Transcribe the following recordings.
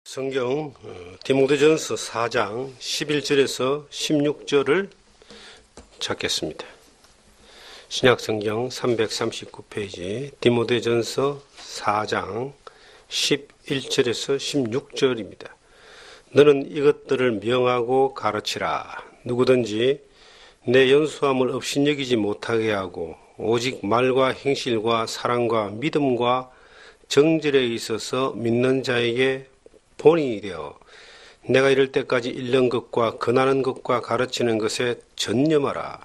성경 디모데전서 4장 11절에서 16절을 찾겠습니다. 신약성경 339페이지 디모데전서 4장 11절에서 16절입니다. 너는 이것들을 명하고 가르치라. 누구든지 내 연수함을 업신여기지 못하게 하고 오직 말과 행실과 사랑과 믿음과 정절에 있어서 믿는 자에게 본이 되어 내가 이를 때까지 읽는 것과 권하는 것과 가르치는 것에 전념하라.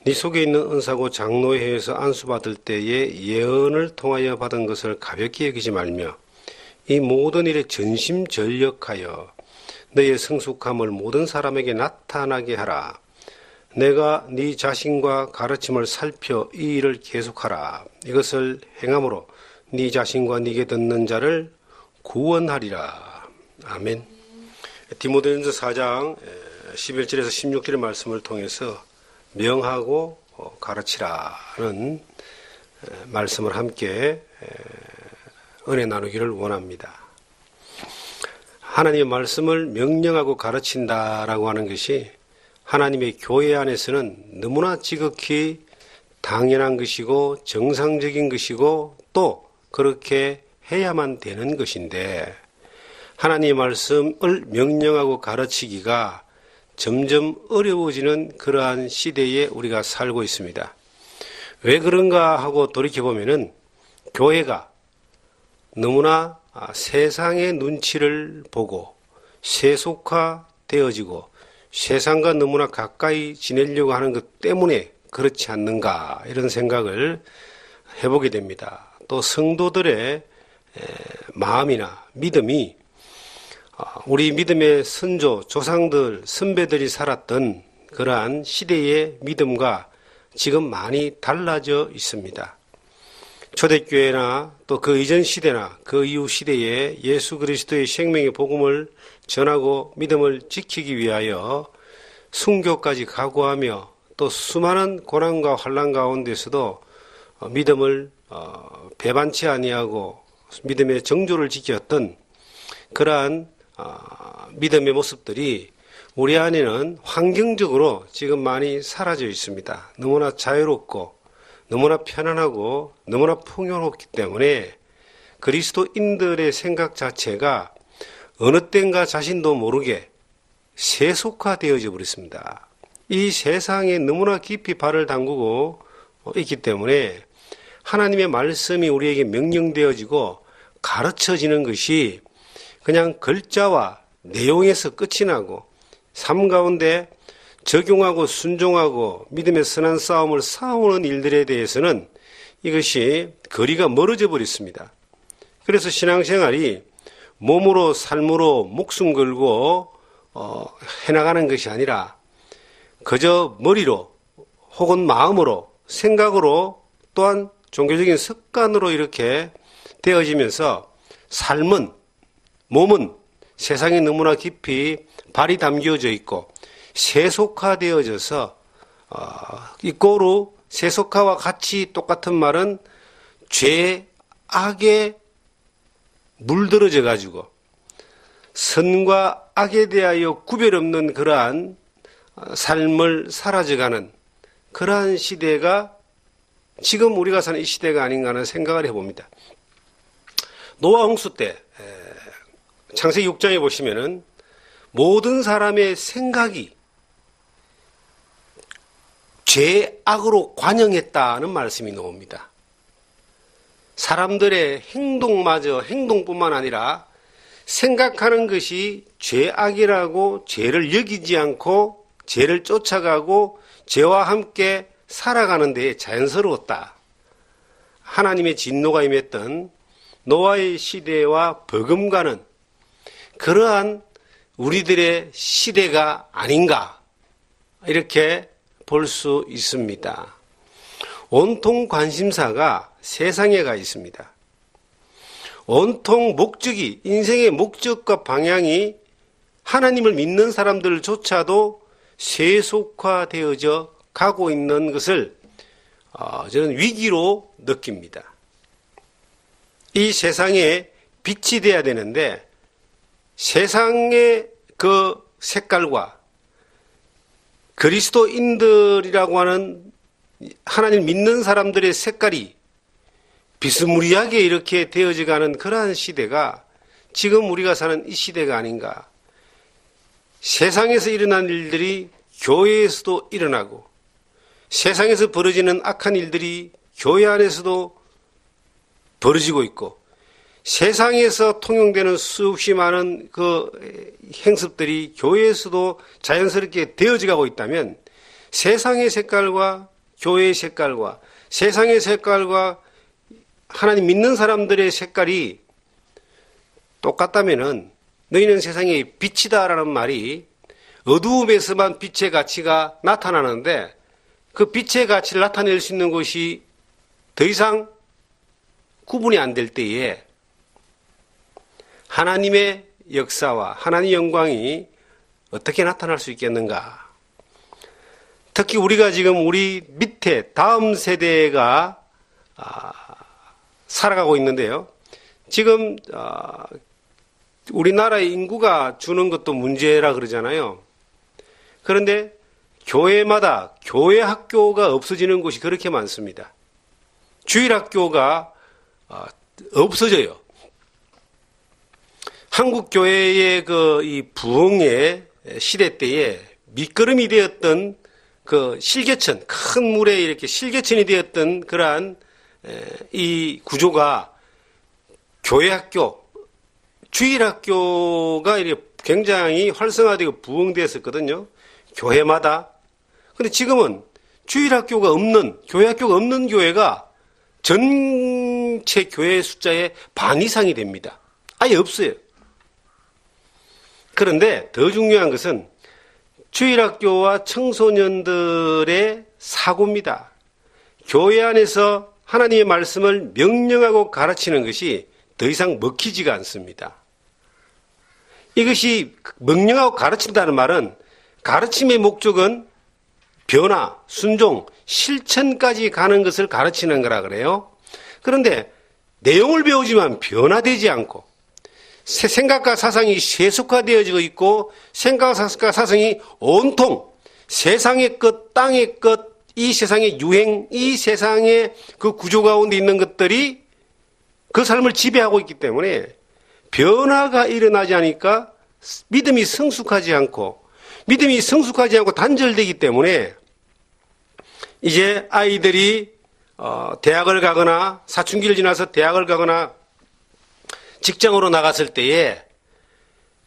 네 속에 있는 은사고 장로회에서 안수받을 때에 예언을 통하여 받은 것을 가볍게 여기지 말며 이 모든 일에 전심전력하여 너의 성숙함을 모든 사람에게 나타나게 하라. 내가 네 자신과 가르침을 살펴 이 일을 계속하라. 이것을 행함으로 네 자신과 네게 듣는 자를 구원하리라. 아멘. 디모데전서 4장 11절에서 16절의 말씀을 통해서 명하고 가르치라는 말씀을 함께 은혜 나누기를 원합니다. 하나님의 말씀을 명령하고 가르친다라고 하는 것이 하나님의 교회 안에서는 너무나 지극히 당연한 것이고 정상적인 것이고 또 그렇게 해야만 되는 것인데 하나님의 말씀을 명령하고 가르치기가 점점 어려워지는 그러한 시대에 우리가 살고 있습니다. 왜 그런가 하고 돌이켜보면은 교회가 너무나 세상의 눈치를 보고 세속화되어지고 세상과 너무나 가까이 지내려고 하는 것 때문에 그렇지 않는가 이런 생각을 해보게 됩니다. 또 성도들의 마음이나 믿음이 우리 믿음의 선조, 조상들, 선배들이 살았던 그러한 시대의 믿음과 지금 많이 달라져 있습니다. 초대교회나 또 그 이전 시대나 그 이후 시대에 예수 그리스도의 생명의 복음을 전하고 믿음을 지키기 위하여 순교까지 각오하며 또 수많은 고난과 환난 가운데서도 믿음을 배반치 아니하고 믿음의 정조를 지켰던 그러한 믿음의 모습들이 우리 안에는 환경적으로 지금 많이 사라져 있습니다. 너무나 자유롭고 너무나 편안하고 너무나 풍요롭기 때문에 그리스도인들의 생각 자체가 어느 때인가 자신도 모르게 세속화되어져 버렸습니다. 이 세상에 너무나 깊이 발을 담그고 있기 때문에 하나님의 말씀이 우리에게 명령되어지고 가르쳐지는 것이 그냥 글자와 내용에서 끝이 나고 삶 가운데 적용하고 순종하고 믿음의 선한 싸움을 싸우는 일들에 대해서는 이것이 거리가 멀어져 버렸습니다. 그래서 신앙생활이 몸으로 삶으로 목숨 걸고 해나가는 것이 아니라 그저 머리로 혹은 마음으로 생각으로 또한 종교적인 습관으로 이렇게 되어지면서 삶은 몸은 세상에 너무나 깊이 발이 담겨져 있고 세속화되어져서 이꼬르 세속화와 같이 똑같은 말은 죄악에 물들어져 가지고 선과 악에 대하여 구별 없는 그러한 삶을 살아져가는 그러한 시대가 지금 우리가 사는 이 시대가 아닌가 하는 생각을 해봅니다. 노아 홍수 때 창세기 6장에 보시면은 모든 사람의 생각이 죄악으로 관영했다는 말씀이 나옵니다. 사람들의 행동마저 행동뿐만 아니라 생각하는 것이 죄악이라고 죄를 여기지 않고 죄를 쫓아가고 죄와 함께 살아가는 데 자연스러웠다. 하나님의 진노가 임했던 노아의 시대와 버금가는 그러한 우리들의 시대가 아닌가 이렇게 볼 수 있습니다. 온통 관심사가 세상에 가 있습니다. 온통 목적이 인생의 목적과 방향이 하나님을 믿는 사람들조차도 세속화되어져 가고 있는 것을 저는 위기로 느낍니다. 이 세상에 빛이 돼야 되는데 세상의 그 색깔과 그리스도인들이라고 하는 하나님 믿는 사람들의 색깔이 비스무리하게 이렇게 되어져가는 그러한 시대가 지금 우리가 사는 이 시대가 아닌가. 세상에서 일어난 일들이 교회에서도 일어나고 세상에서 벌어지는 악한 일들이 교회 안에서도 벌어지고 있고 세상에서 통용되는 수없이 많은 그 행습들이 교회에서도 자연스럽게 되어져 가고 있다면 세상의 색깔과 교회의 색깔과 세상의 색깔과 하나님 믿는 사람들의 색깔이 똑같다면은 너희는 세상의 빛이다라는 말이 어두움에서만 빛의 가치가 나타나는데 그 빛의 가치를 나타낼 수 있는 것이 더 이상 구분이 안 될 때에 하나님의 역사와 하나님의 영광이 어떻게 나타날 수 있겠는가? 특히 우리가 지금 우리 밑에 다음 세대가 살아가고 있는데요. 지금 우리나라의 인구가 주는 것도 문제라 그러잖아요. 그런데 교회마다 교회 학교가 없어지는 곳이 그렇게 많습니다. 주일학교가 없어져요. 한국 교회의 이 부흥의 시대 때에 밑거름이 되었던 그 실개천, 큰 물에 이렇게 실개천이 되었던 그러한 이 구조가 교회 학교, 주일학교가 이렇게 굉장히 활성화되고 부흥되었었거든요. 교회마다. 근데 지금은 주일학교가 없는, 교회 학교가 없는 교회가 전체 교회 숫자의 반 이상이 됩니다. 아예 없어요. 그런데 더 중요한 것은 주일학교와 청소년들의 사고입니다. 교회 안에서 하나님의 말씀을 명령하고 가르치는 것이 더 이상 먹히지가 않습니다. 이것이 명령하고 가르친다는 말은 가르침의 목적은 변화, 순종, 실천까지 가는 것을 가르치는 거라 그래요. 그런데 내용을 배우지만 변화되지 않고 생각과 사상이 세속화되어지고 있고 생각과 사상이 온통 세상의 것, 땅의 것, 이 세상의 유행, 이 세상의 그 구조 가운데 있는 것들이 그 삶을 지배하고 있기 때문에 변화가 일어나지 않으니까 믿음이 성숙하지 않고 단절되기 때문에 이제 아이들이 대학을 가거나 사춘기를 지나서 대학을 가거나 직장으로 나갔을 때에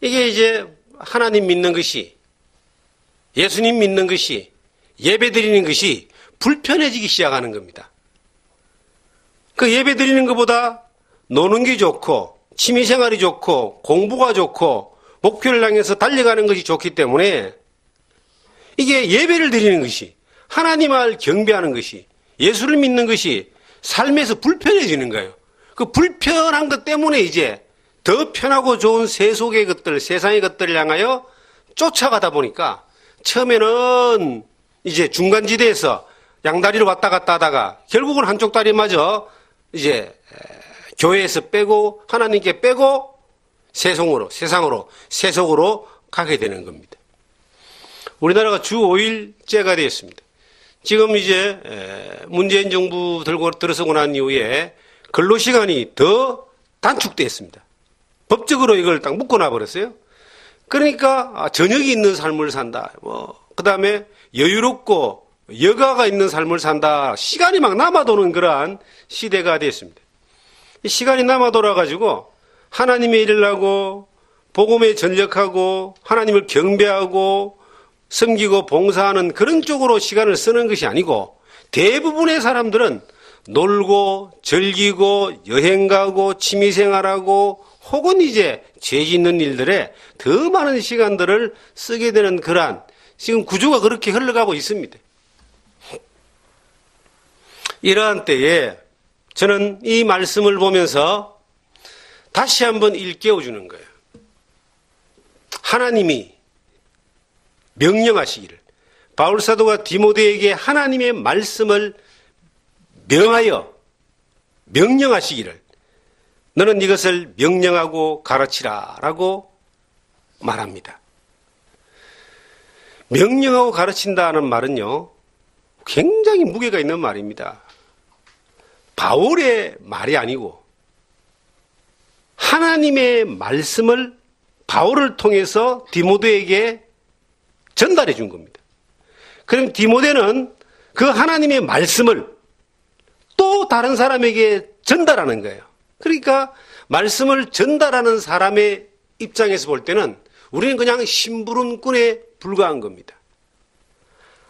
이게 이제 하나님 믿는 것이 예수님 믿는 것이 예배 드리는 것이 불편해지기 시작하는 겁니다. 그 예배 드리는 것보다 노는 게 좋고 취미생활이 좋고 공부가 좋고 목표를 향해서 달려가는 것이 좋기 때문에 이게 예배를 드리는 것이 하나님을 경배하는 것이 예수를 믿는 것이 삶에서 불편해지는 거예요. 그 불편한 것 때문에 이제 더 편하고 좋은 세속의 것들, 세상의 것들을 향하여 쫓아가다 보니까 처음에는 이제 중간지대에서 양다리를 왔다 갔다 하다가 결국은 한쪽 다리마저 이제 교회에서 빼고 하나님께 빼고 세상으로 세속으로 가게 되는 겁니다. 우리나라가 주 5일제가 되었습니다. 지금 이제 문재인 정부 들어서고 난 이후에 근로시간이 더 단축됐습니다. 법적으로 이걸 딱 묶어놔 버렸어요. 그러니까 저녁이 있는 삶을 산다. 그 다음에 여유롭고 여가가 있는 삶을 산다. 시간이 막 남아도는 그러한 시대가 됐습니다. 이 시간이 남아 돌아가지고 하나님의 일을 하고 복음에 전력하고 하나님을 경배하고 섬기고 봉사하는 그런 쪽으로 시간을 쓰는 것이 아니고 대부분의 사람들은 놀고 즐기고 여행 가고 취미생활하고 혹은 이제 죄 짓는 일들에 더 많은 시간들을 쓰게 되는 그러한 지금 구조가 그렇게 흘러가고 있습니다. 이러한 때에 저는 이 말씀을 보면서 다시 한번 일깨워주는 거예요. 하나님이 명령하시기를 바울사도가 디모데에게 하나님의 말씀을 명령하시기를 너는 이것을 명령하고 가르치라 라고 말합니다. 명령하고 가르친다는 말은요, 굉장히 무게가 있는 말입니다. 바울의 말이 아니고 하나님의 말씀을 바울을 통해서 디모데에게 전달해 준 겁니다. 그럼 디모데는 그 하나님의 말씀을 또 다른 사람에게 전달하는 거예요. 그러니까 말씀을 전달하는 사람의 입장에서 볼 때는 우리는 그냥 심부름꾼에 불과한 겁니다.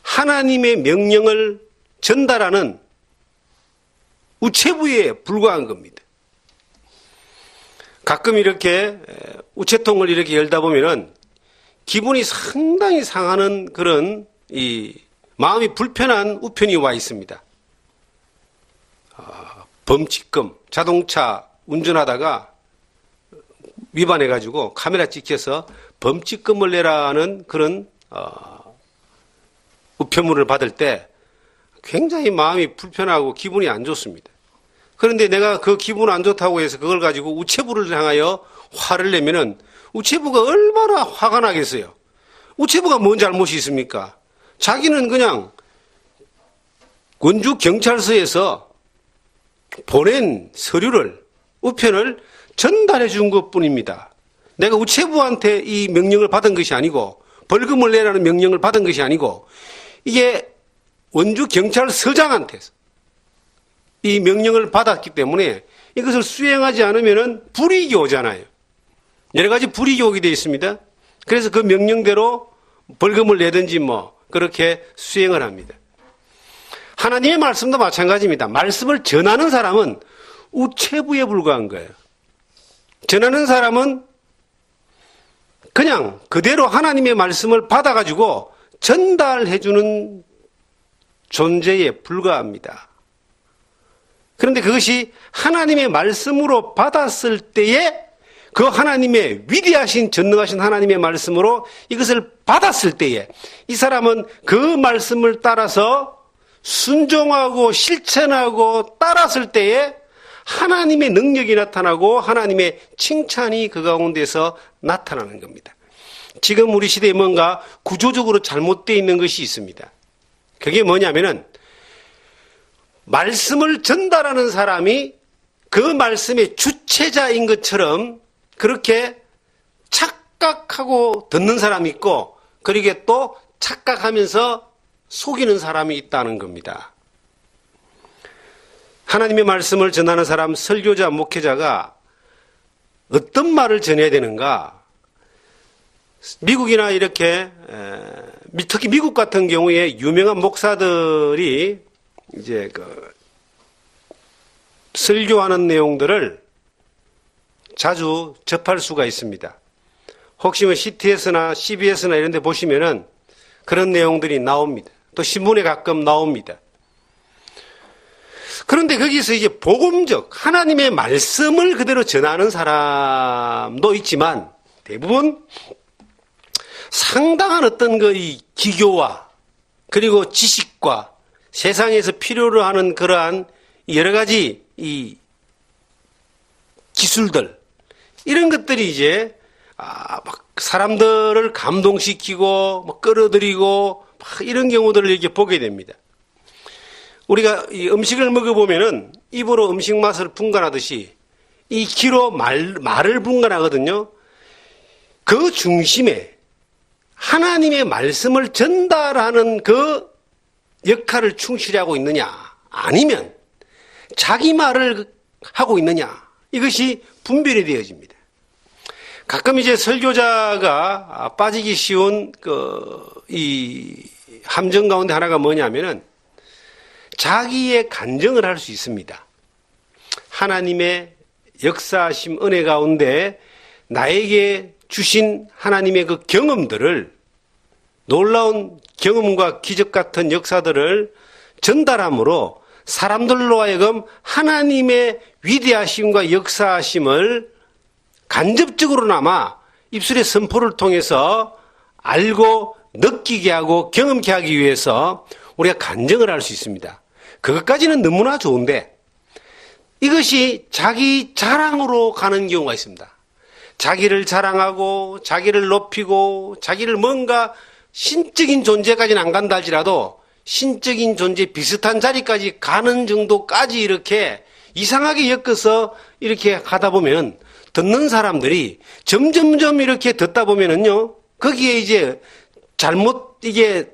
하나님의 명령을 전달하는 우체부에 불과한 겁니다. 가끔 이렇게 우체통을 이렇게 열다 보면은 기분이 상당히 상하는 그런 마음이 불편한 우편이 와 있습니다. 범칙금, 자동차 운전하다가 위반해가지고 카메라 찍혀서 범칙금을 내라는 그런 우편물을 받을 때 굉장히 마음이 불편하고 기분이 안 좋습니다. 그런데 내가 그 기분 안 좋다고 해서 그걸 가지고 우체부를 향하여 화를 내면은 우체부가 얼마나 화가 나겠어요. 우체부가 뭔 잘못이 있습니까? 자기는 그냥 원주 경찰서에서 보낸 서류를, 우편을 전달해 준 것뿐입니다. 내가 우체부한테 이 명령을 받은 것이 아니고 벌금을 내라는 명령을 받은 것이 아니고 이게 원주 경찰서장한테서 이 명령을 받았기 때문에 이것을 수행하지 않으면 불이익이 오잖아요. 여러 가지 불이익이 오게 되어 있습니다. 그래서 그 명령대로 벌금을 내든지 그렇게 수행을 합니다. 하나님의 말씀도 마찬가지입니다. 말씀을 전하는 사람은 우체부에 불과한 거예요. 전하는 사람은 그냥 그대로 하나님의 말씀을 받아가지고 전달해주는 존재에 불과합니다. 그런데 그것이 하나님의 말씀으로 받았을 때에 그 하나님의 위대하신 전능하신 하나님의 말씀으로 이것을 받았을 때에 이 사람은 그 말씀을 따라서 순종하고 실천하고 따랐을 때에 하나님의 능력이 나타나고 하나님의 칭찬이 그 가운데서 나타나는 겁니다. 지금 우리 시대에 뭔가 구조적으로 잘못되어 있는 것이 있습니다. 그게 뭐냐면은 말씀을 전달하는 사람이 그 말씀의 주체자인 것처럼 그렇게 착각하고 듣는 사람이 있고 그리고 또 착각하면서 속이는 사람이 있다는 겁니다. 하나님의 말씀을 전하는 사람, 설교자, 목회자가 어떤 말을 전해야 되는가? 미국이나 이렇게 특히 미국 같은 경우에 유명한 목사들이 이제 설교하는 내용들을 자주 접할 수가 있습니다. 혹시 CTS나 CBS나 이런 데 보시면은 그런 내용들이 나옵니다. 또 신문에 가끔 나옵니다. 그런데 거기서 이제 복음적 하나님의 말씀을 그대로 전하는 사람도 있지만 대부분 상당한 어떤 이 기교와 그리고 지식과 세상에서 필요로 하는 그러한 여러 가지 이 기술들 이런 것들이 이제 막 사람들을 감동시키고 끌어들이고 이런 경우들을 이렇게 보게 됩니다. 우리가 이 음식을 먹어보면은 입으로 음식 맛을 분간하듯이 이 귀로 말을 분간하거든요. 그 중심에 하나님의 말씀을 전달하는 그 역할을 충실히 하고 있느냐 아니면 자기 말을 하고 있느냐 이것이 분별이 되어집니다. 가끔 이제 설교자가 빠지기 쉬운 이 함정 가운데 하나가 뭐냐면은 자기의 간증을 할 수 있습니다. 하나님의 역사하심 은혜 가운데 나에게 주신 하나님의 그 경험들을 놀라운 경험과 기적 같은 역사들을 전달함으로 사람들로 하여금 하나님의 위대하심과 역사하심을 간접적으로나마 입술의 선포를 통해서 알고 느끼게 하고 경험케 하기 위해서 우리가 간증을 할 수 있습니다. 그것까지는 너무나 좋은데 이것이 자기 자랑으로 가는 경우가 있습니다. 자기를 자랑하고 자기를 높이고 자기를 뭔가 신적인 존재까지는 안 간다 할지라도 신적인 존재 비슷한 자리까지 가는 정도까지 이렇게 이상하게 엮어서 이렇게 하다 보면 듣는 사람들이 점점점 이렇게 듣다 보면은요, 거기에 이제 잘못 이게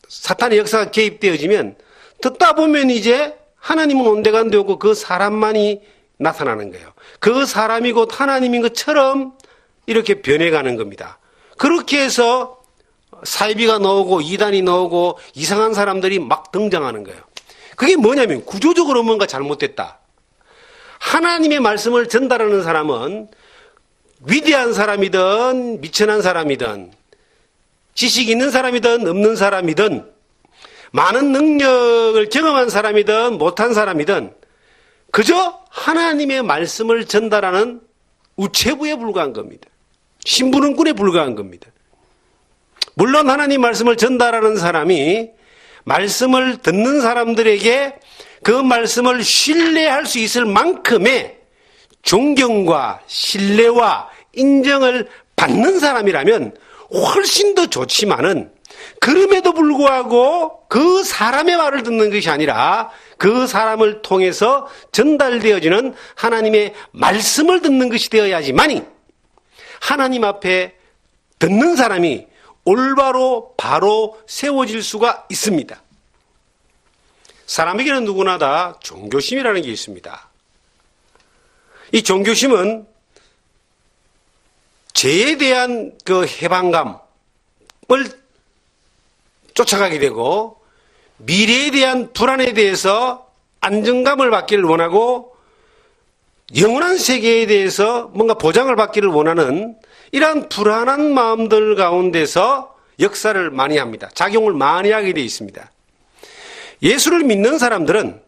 사탄의 역사가 개입되어지면 듣다 보면 이제 하나님은 온데간데 없고 그 사람만이 나타나는 거예요. 그 사람이 곧 하나님인 것처럼 이렇게 변해가는 겁니다. 그렇게 해서 사이비가 나오고 이단이 나오고 이상한 사람들이 막 등장하는 거예요. 그게 뭐냐면 구조적으로 뭔가 잘못됐다. 하나님의 말씀을 전달하는 사람은 위대한 사람이든 미천한 사람이든 지식 있는 사람이든 없는 사람이든 많은 능력을 경험한 사람이든 못한 사람이든 그저 하나님의 말씀을 전달하는 우체부에 불과한 겁니다. 신부름꾼에 불과한 겁니다. 물론 하나님 말씀을 전달하는 사람이 말씀을 듣는 사람들에게 그 말씀을 신뢰할 수 있을 만큼의 존경과 신뢰와 인정을 받는 사람이라면 훨씬 더 좋지만은 그럼에도 불구하고 그 사람의 말을 듣는 것이 아니라 그 사람을 통해서 전달되어지는 하나님의 말씀을 듣는 것이 되어야지만이 하나님 앞에 듣는 사람이 올바로 바로 세워질 수가 있습니다. 사람에게는 누구나 다 종교심이라는 게 있습니다. 이 종교심은 죄에 대한 그 해방감을 쫓아가게 되고 미래에 대한 불안에 대해서 안정감을 받기를 원하고 영원한 세계에 대해서 뭔가 보장을 받기를 원하는 이러한 불안한 마음들 가운데서 역사를 많이 합니다. 작용을 많이 하게 되어 있습니다. 예수를 믿는 사람들은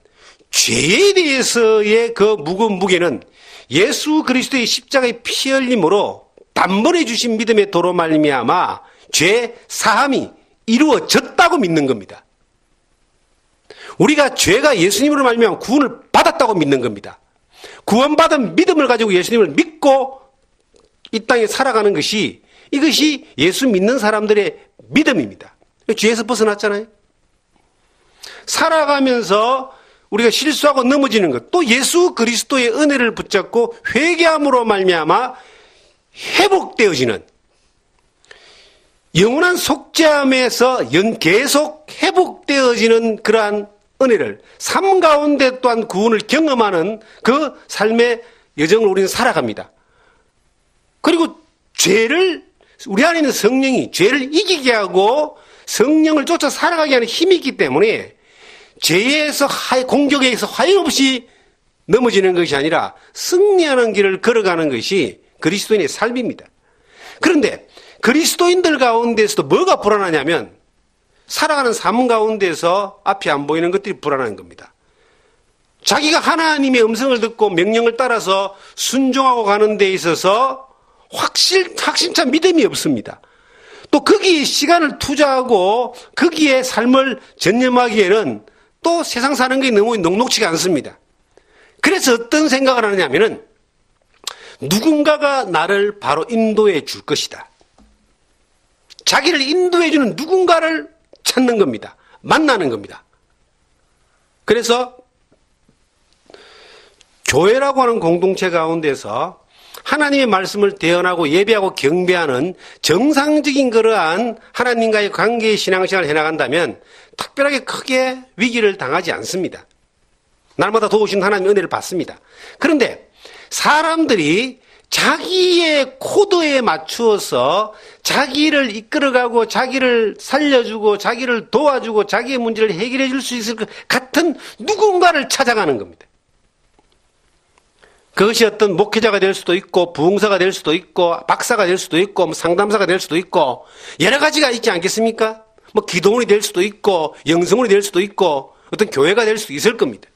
죄에 대해서의 그 무거운 무게는 예수 그리스도의 십자가의 피 흘림으로 단번에 주신 믿음의 도로 말미암아 죄 사함이 이루어졌다고 믿는 겁니다. 우리가 죄가 예수님으로 말미암아 구원을 받았다고 믿는 겁니다. 구원받은 믿음을 가지고 예수님을 믿고 이 땅에 살아가는 것이 이것이 예수 믿는 사람들의 믿음입니다. 죄에서 벗어났잖아요. 살아가면서 우리가 실수하고 넘어지는 것, 또 예수 그리스도의 은혜를 붙잡고 회개함으로 말미암아 회복되어지는 영원한 속죄함에서 계속 회복되어지는 그러한 은혜를 삶 가운데 또한 구원을 경험하는 그 삶의 여정을 우리는 살아갑니다. 그리고 죄를 우리 안에 있는 성령이 죄를 이기게 하고 성령을 쫓아 살아가게 하는 힘이 있기 때문에 죄에서 공격에 의해서 하염없이 넘어지는 것이 아니라 승리하는 길을 걸어가는 것이 그리스도인의 삶입니다. 그런데 그리스도인들 가운데서도 뭐가 불안하냐면 살아가는 삶 가운데서 앞이 안 보이는 것들이 불안한 겁니다. 자기가 하나님의 음성을 듣고 명령을 따라서 순종하고 가는 데 있어서 확신찬 믿음이 없습니다. 또 거기에 시간을 투자하고 거기에 삶을 전념하기에는 또 세상 사는 게 너무 녹록지가 않습니다. 그래서 어떤 생각을 하느냐면은 누군가가 나를 바로 인도해 줄 것이다. 자기를 인도해 주는 누군가를 찾는 겁니다. 만나는 겁니다. 그래서 교회라고 하는 공동체 가운데서 하나님의 말씀을 대언하고 예배하고 경배하는 정상적인 그러한 하나님과의 관계의 신앙생활을 해나간다면 특별하게 크게 위기를 당하지 않습니다. 날마다 도우신 하나님의 은혜를 받습니다. 그런데 사람들이 자기의 코드에 맞추어서 자기를 이끌어가고 자기를 살려주고 자기를 도와주고 자기의 문제를 해결해 줄 수 있을 것 같은 누군가를 찾아가는 겁니다. 그것이 어떤 목회자가 될 수도 있고 부흥사가 될 수도 있고 박사가 될 수도 있고 상담사가 될 수도 있고 여러 가지가 있지 않겠습니까? 기도원이 될 수도 있고 영성원이 될 수도 있고 어떤 교회가 될 수도 있을 겁니다.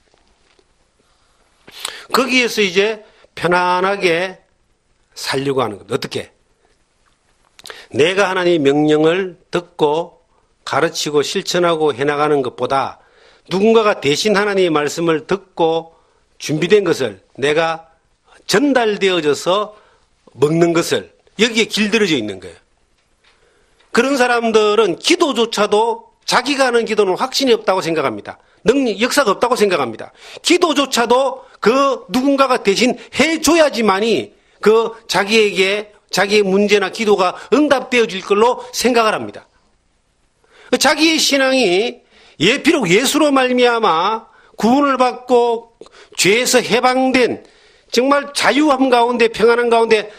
거기에서 이제 편안하게 살려고 하는 겁니다. 어떻게? 내가 하나님의 명령을 듣고 가르치고 실천하고 해나가는 것보다 누군가가 대신 하나님의 말씀을 듣고 준비된 것을 내가 전달되어져서 먹는 것을 여기에 길들여져 있는 거예요. 그런 사람들은 기도조차도 자기가 하는 기도는 확신이 없다고 생각합니다. 역사가 없다고 생각합니다. 기도조차도 그 누군가가 대신 해줘야지만이 그 자기에게 자기의 문제나 기도가 응답되어질 걸로 생각을 합니다. 자기의 신앙이 비록 예수로 말미암아 구원을 받고 죄에서 해방된 정말 자유함 가운데 평안한 가운데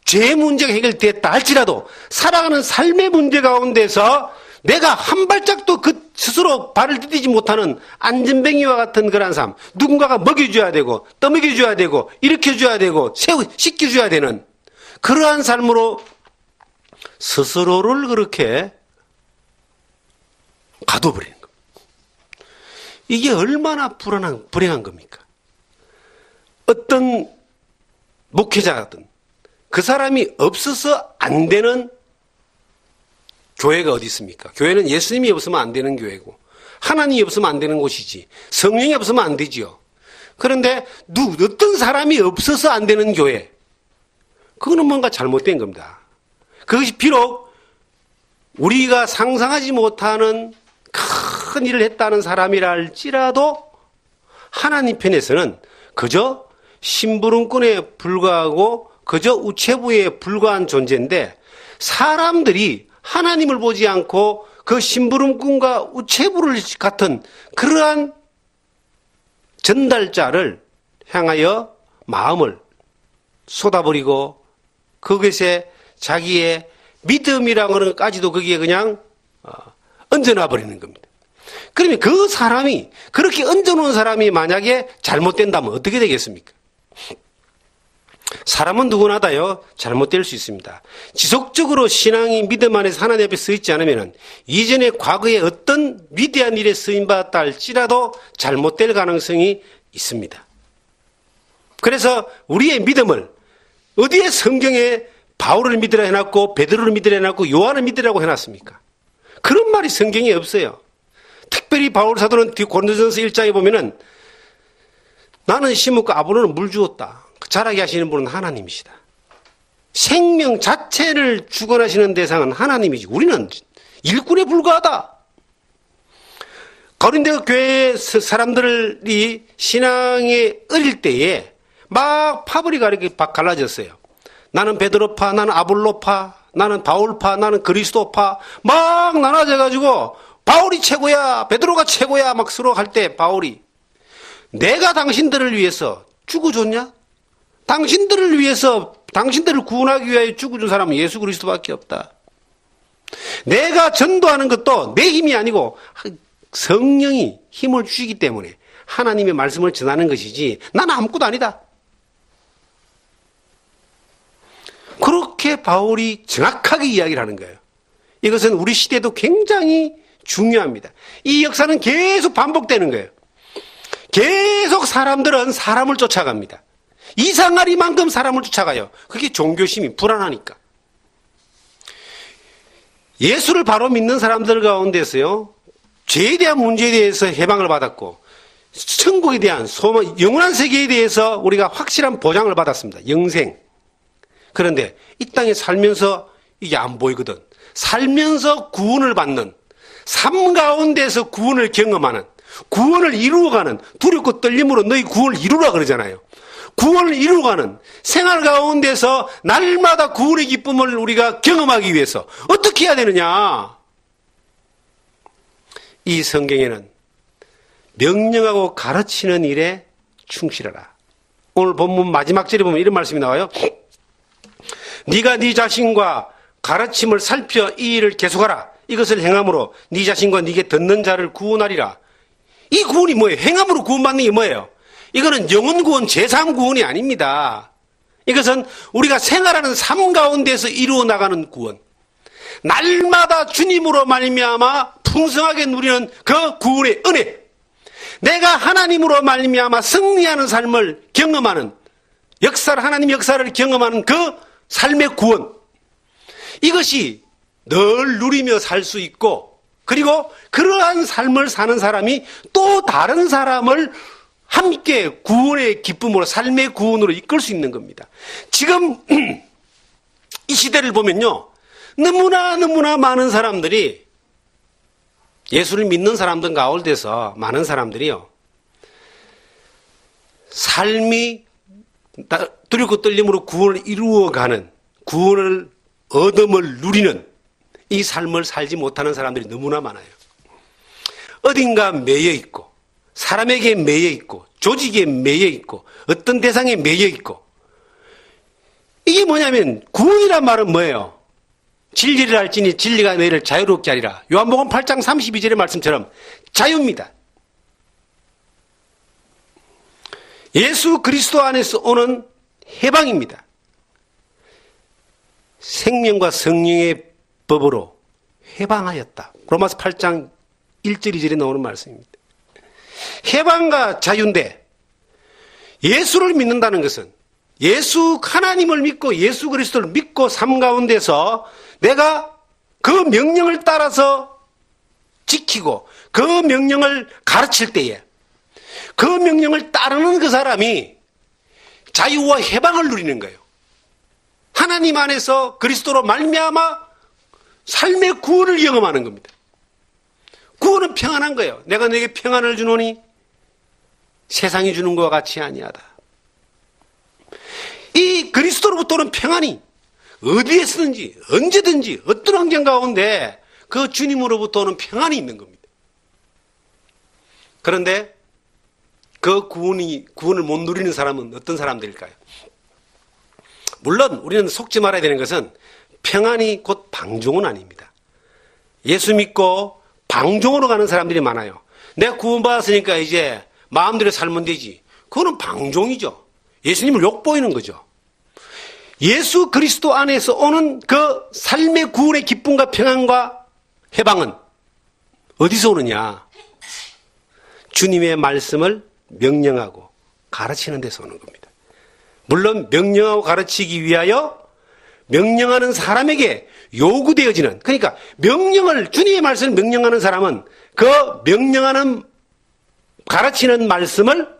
죄 문제가 해결됐다 할지라도 살아가는 삶의 문제 가운데서 내가 한 발짝도 그 스스로 발을 디디지 못하는 안전뱅이와 같은 그런 삶, 누군가가 먹여줘야 되고 떠먹여줘야 되고 일으켜줘야 되고 씻겨줘야 되는 그러한 삶으로 스스로를 그렇게 가둬버리는 겁니다. 이게 얼마나 불행한 겁니까? 어떤 목회자든 그 사람이 없어서 안 되는 교회가 어디 있습니까? 교회는 예수님이 없으면 안 되는 교회고 하나님이 없으면 안 되는 곳이지 성령이 없으면 안 되지요. 그런데 어떤 사람이 없어서 안 되는 교회, 그거는 뭔가 잘못된 겁니다. 그것이 비록 우리가 상상하지 못하는 큰 일을 했다는 사람이라 할지라도 하나님 편에서는 그저 심부름꾼에 불과하고 그저 우체부에 불과한 존재인데 사람들이 하나님을 보지 않고 그 심부름꾼과 우체부를 같은 그러한 전달자를 향하여 마음을 쏟아버리고 그것에 자기의 믿음이라는 것까지도 거기에 그냥 얹어놔 버리는 겁니다. 그러면 그 사람이 그렇게 얹어놓은 사람이 만약에 잘못된다면 어떻게 되겠습니까? 사람은 누구나 다요 잘못될 수 있습니다. 지속적으로 신앙이 믿음 안에서 하나님 앞에 서 있지 않으면 이전에 과거에 어떤 위대한 일에 쓰임받았다 할지라도 잘못될 가능성이 있습니다. 그래서 우리의 믿음을 어디에 성경에 바울을 믿으라 해놨고 베드로를 믿으라 해놨고 요한을 믿으라고 해놨습니까? 그런 말이 성경에 없어요. 특별히 바울 사도는 고린도전서 1장에 보면은 나는 심었고 아볼로는 물 주었다. 자라게 하시는 분은 하나님이시다. 생명 자체를 주관하시는 대상은 하나님이지 우리는 일꾼에 불과하다. 고린도 교회의 사람들이 신앙에 어릴 때에 막 파벌이가 이렇게 갈라졌어요. 나는 베드로파, 나는 아볼로파, 나는 바울파, 나는 그리스도파 막 나눠져가지고 바울이 최고야, 베드로가 최고야 막 서로 할 때 바울이 내가 당신들을 위해서 죽어줬냐? 당신들을 위해서 당신들을 구원하기 위하여 죽어준 사람은 예수 그리스도밖에 없다. 내가 전도하는 것도 내 힘이 아니고 성령이 힘을 주시기 때문에 하나님의 말씀을 전하는 것이지 나는 아무것도 아니다. 그렇게 바울이 정확하게 이야기를 하는 거예요. 이것은 우리 시대도 굉장히 중요합니다. 이 역사는 계속 반복되는 거예요. 계속 사람들은 사람을 쫓아갑니다. 이상하리만큼 사람을 쫓아가요. 그게 종교심이 불안하니까. 예수를 바로 믿는 사람들 가운데서요, 죄에 대한 문제에 대해서 해방을 받았고, 천국에 대한 소망, 영원한 세계에 대해서 우리가 확실한 보장을 받았습니다. 영생. 그런데 이 땅에 살면서 이게 안 보이거든. 살면서 구원을 받는, 삶 가운데서 구원을 경험하는, 구원을 이루어가는, 두렵고 떨림으로 너희 구원을 이루라 그러잖아요. 구원을 이루어가는 생활 가운데서 날마다 구원의 기쁨을 우리가 경험하기 위해서 어떻게 해야 되느냐? 이 성경에는 명령하고 가르치는 일에 충실하라. 오늘 본문 마지막 절에 보면 이런 말씀이 나와요. 네가 네 자신과 가르침을 살펴 이 일을 계속하라. 이것을 행함으로 네 자신과 네게 듣는 자를 구원하리라. 이 구원이 뭐예요? 행함으로 구원받는 게 뭐예요? 이거는 영혼 구원, 재산 구원이 아닙니다. 이것은 우리가 생활하는 삶 가운데서 이루어 나가는 구원. 날마다 주님으로 말미암아 풍성하게 누리는 그 구원의 은혜. 내가 하나님으로 말미암아 승리하는 삶을 경험하는 하나님 역사를 경험하는 그 삶의 구원. 이것이 늘 누리며 살 수 있고, 그리고 그러한 삶을 사는 사람이 또 다른 사람을 함께 구원의 기쁨으로 삶의 구원으로 이끌 수 있는 겁니다. 지금 이 시대를 보면요. 너무나 많은 사람들이 예수를 믿는 사람들 가운데서 많은 사람들이요. 삶이 두렵고 떨림으로 구원을 이루어가는 구원을 얻음을 누리는 이 삶을 살지 못하는 사람들이 너무나 많아요. 어딘가 매여 있고 사람에게 매여 있고 조직에 매여 있고 어떤 대상에 매여 있고 이게 뭐냐면 구원이란 말은 뭐예요? 진리를 알지니 진리가 너희를 자유롭게 하리라. 요한복음 8장 32절의 말씀처럼 자유입니다. 예수 그리스도 안에서 오는 해방입니다. 생명과 성령의 법으로 해방하였다. 로마서 8장 1절 2절에 나오는 말씀입니다. 해방과 자유인데 예수를 믿는다는 것은 예수 하나님을 믿고 예수 그리스도를 믿고 삶 가운데서 내가 그 명령을 따라서 지키고 그 명령을 가르칠 때에 그 명령을 따르는 그 사람이 자유와 해방을 누리는 거예요. 하나님 안에서 그리스도로 말미암아 삶의 구원을 경험하는 겁니다. 구원은 평안한 거예요. 내가 너에게 평안을 주노니 세상이 주는 것과 같이 아니하다. 이 그리스도로부터 오는 평안이 어디에 쓰든지 언제든지 어떤 환경 가운데 그 주님으로부터 오는 평안이 있는 겁니다. 그런데 그 구원을 못 누리는 사람은 어떤 사람들일까요? 물론 우리는 속지 말아야 되는 것은 평안이 곧 방종은 아닙니다. 예수 믿고 방종으로 가는 사람들이 많아요. 내가 구원받았으니까 이제 마음대로 살면 되지. 그거는 방종이죠. 예수님을 욕보이는 거죠. 예수 그리스도 안에서 오는 그 삶의 구원의 기쁨과 평안과 해방은 어디서 오느냐? 주님의 말씀을 명령하고 가르치는 데서 오는 겁니다. 물론 명령하고 가르치기 위하여 명령하는 사람에게 요구되어지는, 그러니까 주님의 말씀을 명령하는 사람은 그 명령하는 가르치는 말씀을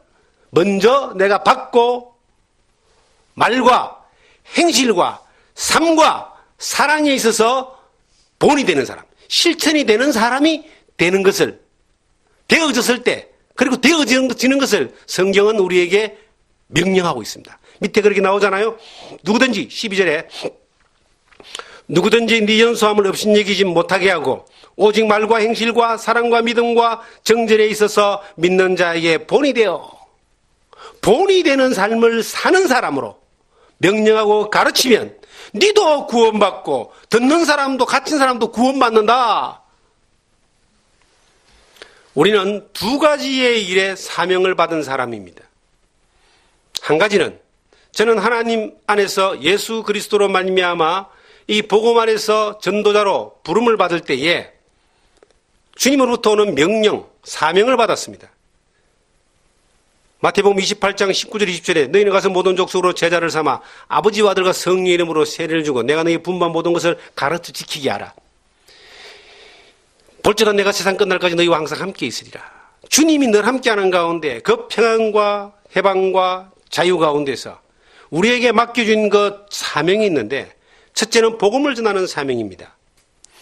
먼저 내가 받고 말과 행실과 삶과 사랑에 있어서 본이 되는 사람, 실천이 되는 사람이 되는 것을 되어졌을 때, 그리고 되어지는 것을 성경은 우리에게 명령하고 있습니다. 밑에 그렇게 나오잖아요. 누구든지 12절에 누구든지 네 연소함을 업신여기지 못하게 하고 오직 말과 행실과 사랑과 믿음과 정절에 있어서 믿는 자에게 본이 되어 본이 되는 삶을 사는 사람으로 명령하고 가르치면 니도 구원받고 듣는 사람도 갇힌 사람도 구원받는다. 우리는 두 가지의 일에 사명을 받은 사람입니다. 한 가지는 저는 하나님 안에서 예수 그리스도로 말미암아 이 복음 안에서 전도자로 부름을 받을 때에 주님으로부터 오는 명령, 사명을 받았습니다. 마태복음 28장 19절 20절에 너희는 가서 모든 족속으로 제자를 삼아 아버지와 아들과 성령의 이름으로 세례를 주고 내가 너희 분반 모든 것을 가르쳐 지키게 하라. 볼지라 내가 세상 끝날까지 너희와 항상 함께 있으리라. 주님이 늘 함께하는 가운데 그 평안과 해방과 자유 가운데서 우리에게 맡겨준 것 사명이 있는데 첫째는 복음을 전하는 사명입니다.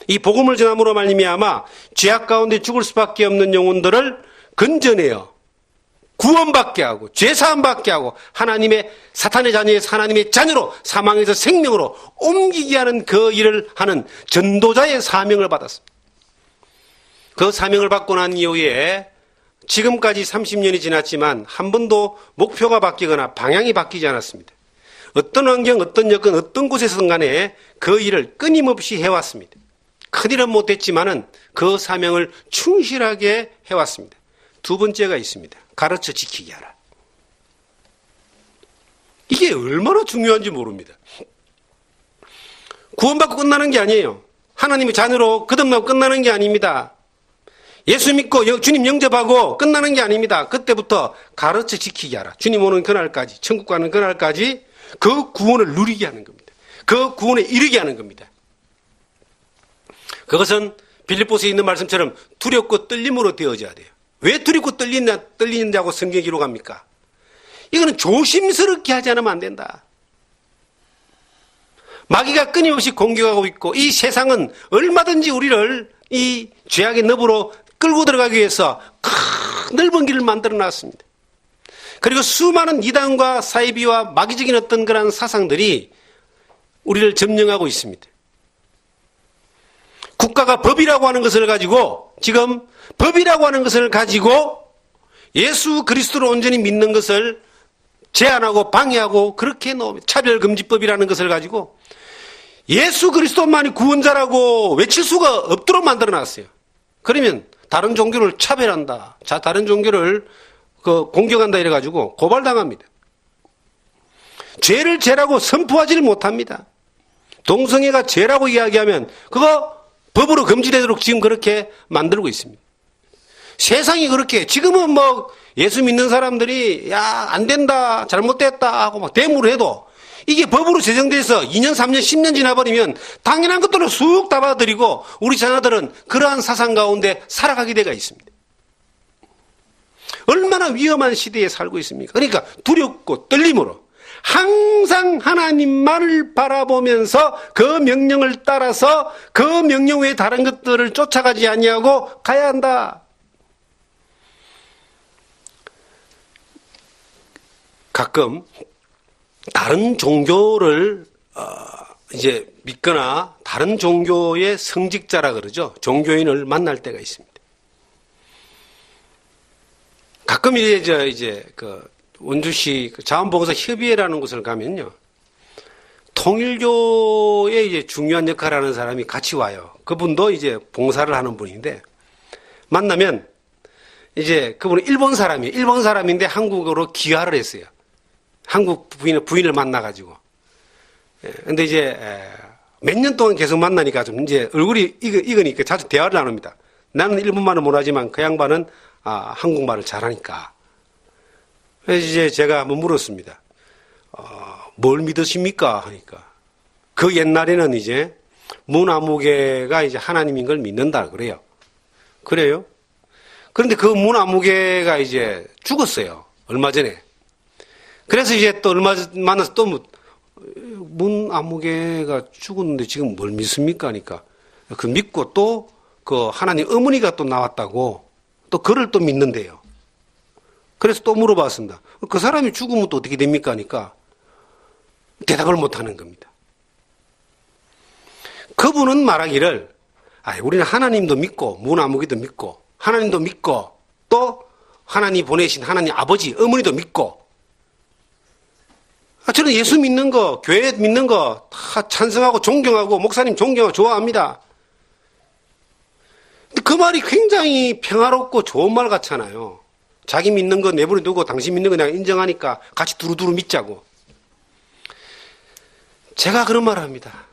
이 복음을 전함으로 말미암아 죄악 가운데 죽을 수밖에 없는 영혼들을 건져내어 구원받게 하고 죄사함받게 하고 하나님의 사탄의 자녀에서 하나님의 자녀로 사망에서 생명으로 옮기게 하는 그 일을 하는 전도자의 사명을 받았습니다. 그 사명을 받고 난 이후에 지금까지 30년이 지났지만 한 번도 목표가 바뀌거나 방향이 바뀌지 않았습니다. 어떤 환경, 어떤 여건, 어떤 곳에서든 간에 그 일을 끊임없이 해왔습니다. 큰일은 못했지만은 그 사명을 충실하게 해왔습니다. 두 번째가 있습니다. 가르쳐 지키게 하라. 이게 얼마나 중요한지 모릅니다. 구원받고 끝나는 게 아니에요. 하나님의 자녀로 거듭나고 끝나는 게 아닙니다. 예수 믿고 주님 영접하고 끝나는 게 아닙니다. 그때부터 가르쳐 지키게 하라. 주님 오는 그날까지, 천국 가는 그날까지 그 구원을 누리게 하는 겁니다. 그 구원에 이르게 하는 겁니다. 그것은 빌립보서에 있는 말씀처럼 두렵고 떨림으로 되어져야 돼요. 왜 두렵고 떨리느냐고 성경에 기록합니까? 이거는 조심스럽게 하지 않으면 안 된다. 마귀가 끊임없이 공격하고 있고 이 세상은 얼마든지 우리를 이 죄악의 너브로 끌고 들어가기 위해서 큰 넓은 길을 만들어 놨습니다. 그리고 수많은 이단과 사이비와 마귀적인 어떤 그런 사상들이 우리를 점령하고 있습니다. 국가가 법이라고 하는 것을 가지고 지금 법이라고 하는 것을 가지고 예수 그리스도를 온전히 믿는 것을 제한하고 방해하고 그렇게 차별금지법이라는 것을 가지고 예수 그리스도만이 구원자라고 외칠 수가 없도록 만들어놨어요. 그러면 다른 종교를 차별한다. 다른 종교를 공격한다 이래가지고 고발당합니다. 죄를 죄라고 선포하지를 못합니다. 동성애가 죄라고 이야기하면 그거 법으로 금지되도록 지금 그렇게 만들고 있습니다. 세상이 그렇게 지금은 뭐 예수 믿는 사람들이 야, 안 된다, 잘못됐다 하고 막 데모를 해도 이게 법으로 제정돼서 2년, 3년, 10년 지나버리면 당연한 것들을 쑥 다 받아들이고 우리 자녀들은 그러한 사상 가운데 살아가게 되어 있습니다. 얼마나 위험한 시대에 살고 있습니까? 그러니까 두렵고 떨림으로 항상 하나님만을 바라보면서 그 명령을 따라서 그 명령 외에 다른 것들을 쫓아가지 아니하고 가야 한다. 가끔 다른 종교를 이제 믿거나 다른 종교의 성직자라 그러죠. 종교인을 만날 때가 있습니다. 가끔 이제 원주시 자원봉사 협의회라는 곳을 가면요, 통일교의 이제 중요한 역할을 하는 사람이 같이 와요. 그분도 이제 봉사를 하는 분인데 만나면 이제 그분은 일본 사람이에요. 일본 사람인데 한국으로 귀화를 했어요. 한국 부인을 만나가지고. 근데 이제 몇 년 동안 계속 만나니까 좀 이제 얼굴이 익으니까 자주 대화를 나눕니다. 나는 일본말은 못하지만 그 양반은 한국말을 잘하니까. 그래서 이제 제가 한번 물었습니다. 뭘 믿으십니까? 하니까. 그 옛날에는 이제 문아무개가 이제 하나님인 걸 믿는다 그래요. 그래요? 그런데 그 문아무개가 이제 죽었어요. 얼마 전에. 그래서 이제 또 얼마 만나서 또 문아무개가 죽었는데 지금 뭘 믿습니까? 하니까 그 믿고 또 그 하나님 어머니가 또 나왔다고 또 그를 또 믿는데요. 그래서 또 물어봤습니다. 그 사람이 죽으면 또 어떻게 됩니까? 하니까 대답을 못 하는 겁니다. 그분은 말하기를 우리는 하나님도 믿고 문아무개도 믿고 하나님도 믿고 또 하나님 보내신 하나님 아버지 어머니도 믿고 저는 예수 믿는 거 교회 믿는 거 다 찬성하고 존경하고 목사님 존경하고 좋아합니다. 근데 그 말이 굉장히 평화롭고 좋은 말 같잖아요. 자기 믿는 거 내버려 두고 당신 믿는 거 내가 인정하니까 같이 두루두루 믿자고. 제가 그런 말을 합니다.